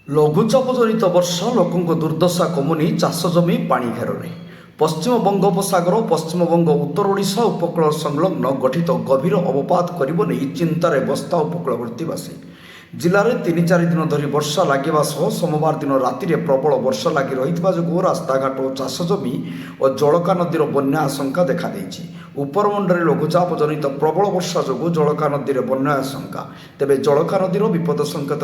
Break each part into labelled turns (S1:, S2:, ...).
S1: ଲଘୁଚାପ ଜନିତ ବର୍ଷା ଲୋକଙ୍କ ଦୁର୍ଦ୍ଦଶା କମୁନି ଚାଷ ଜମି ପାଣି ଘେରରେ। ପଶ୍ଚିମ ବଙ୍ଗୋପସାଗର ପଶ୍ଚିମବଙ୍ଗ ଉତ୍ତର ଓଡ଼ିଶା ଉପକୂଳ ସଂଲଗ୍ନ ଗଠିତ ଗଭୀର ଅବପାତ କରିବ ନେଇ ଚିନ୍ତାରେ ବସ୍ତା ଉପକୂଳବର୍ତ୍ତୀବାସୀ। ଜିଲ୍ଲାରେ 3-4 ଦିନ ଧରି ବର୍ଷା ଲାଗିବା ସହ ସୋମବାର ଦିନ ରାତିରେ ପ୍ରବଳ ବର୍ଷା ଲାଗି ରହିଥିବା ଯୋଗୁଁ ରାସ୍ତାଘାଟ, ଚାଷ ଜମି ଓ ଜଳକା ନଦୀର ବନ୍ୟା ଆଶଙ୍କା ଦେଖାଦେଇଛି। ଉପରମୁଣ୍ଡରେ ଲଘୁଚାପ ଜନିତ ପ୍ରବଳ ବର୍ଷା ଯୋଗୁଁ ଜଳକା ନଦୀରେ ବନ୍ୟା ଆଶଙ୍କା। ତେବେ ଜଳକା ନଦୀର ବିପଦ ସଂକେତ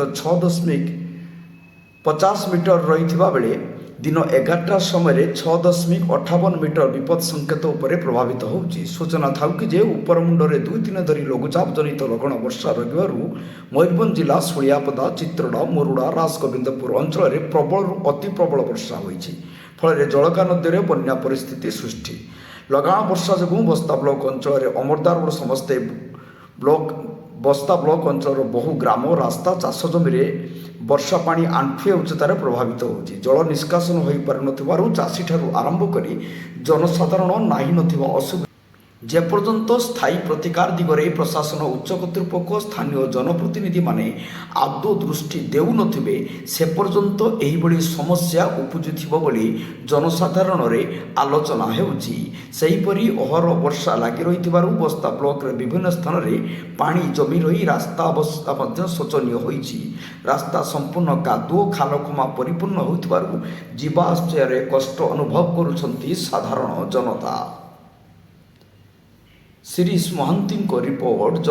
S1: 6.50 ମିଟର ରହିଥିବା ବେଳେ ଦିନ 11ଟା ସମୟରେ 6.58 ମିଟର ବିପଦ ସଂକେତ ଉପରେ ପ୍ରଭାବିତ ହେଉଛି। ସୂଚନା ଥାଉକି ଯେ ଉପରମୁଣ୍ଡରେ 2 ଦିନ ଧରି ଲଘୁଚାପ ଜନିତ ଲଗାଣ ବର୍ଷା ରହିବାରୁ ମୟୂରଭଞ୍ଜ ଜିଲ୍ଲା ଶୁଳିଆପଦା, ଚିତ୍ରଡ଼ା, ମୁରୁଡ଼ା, ରାଜଗୋବିନ୍ଦପୁର ଅଞ୍ଚଳରେ ପ୍ରବଳରୁ ଅତି ପ୍ରବଳ ବର୍ଷା ହୋଇଛି। ଫଳରେ ଜଳକା ନଦୀରେ ବନ୍ୟା ପରିସ୍ଥିତି ସୃଷ୍ଟି। ଲଗାଣ ବର୍ଷା ଯୋଗୁଁ ବସ୍ତା ବ୍ଲକ ଅଞ୍ଚଳରେ ଅମରଦା ରୋଡ ସମସ୍ତେ ବ୍ଲକ ବସ୍ତା ବ୍ଲକ ଅଞ୍ଚଳର ବହୁ ଗ୍ରାମ, ରାସ୍ତା, ଚାଷ ଜମିରେ ବର୍ଷା ପାଣି ଆଣ୍ଠୁଏ ଉଚ୍ଚତାରେ ପ୍ରଭାବିତ ହେଉଛି। ଜଳ ନିଷ୍କାସନ ହୋଇପାରୁନଥିବାରୁ ଚାଷୀଠାରୁ ଆରମ୍ଭ କରି ଜନସାଧାରଣ ନାହିଁ ନଥିବା ଅସୁବିଧା। ଯେପର୍ଯ୍ୟନ୍ତ ସ୍ଥାୟୀ ପ୍ରତିକାର ଦିଗରେ ପ୍ରଶାସନ, ଉଚ୍ଚ କର୍ତ୍ତୃପକ୍ଷ, ସ୍ଥାନୀୟ ଜନପ୍ରତିନିଧିମାନେ ଆଦୌ ଦୃଷ୍ଟି ଦେଉନଥିବେ ସେ ପର୍ଯ୍ୟନ୍ତ ଏହିଭଳି ସମସ୍ୟା ଉପୁଜୁଥିବ ବୋଲି ଜନସାଧାରଣରେ ଆଲୋଚନା ହେଉଛି। ସେହିପରି ଅହରହ ବର୍ଷା ଲାଗି ରହିଥିବାରୁ ବସ୍ତା ବ୍ଲକରେ ବିଭିନ୍ନ ସ୍ଥାନରେ ପାଣି ଜମି ରହି ରାସ୍ତା ଅବସ୍ଥା ମଧ୍ୟ ଶୋଚନୀୟ ହୋଇଛି। ରାସ୍ତା ସମ୍ପୂର୍ଣ୍ଣ କାଦୁଅ ଖାଲଖମା ପରିପୂର୍ଣ୍ଣ ହେଉଥିବାରୁ ଯିବା ଆସିବାରେ କଷ୍ଟ ଅନୁଭବ କରୁଛନ୍ତି ସାଧାରଣ ଜନତା। ଶିରୀଷ ମହାନ୍ତିଙ୍କ ରିପୋର୍ଟ।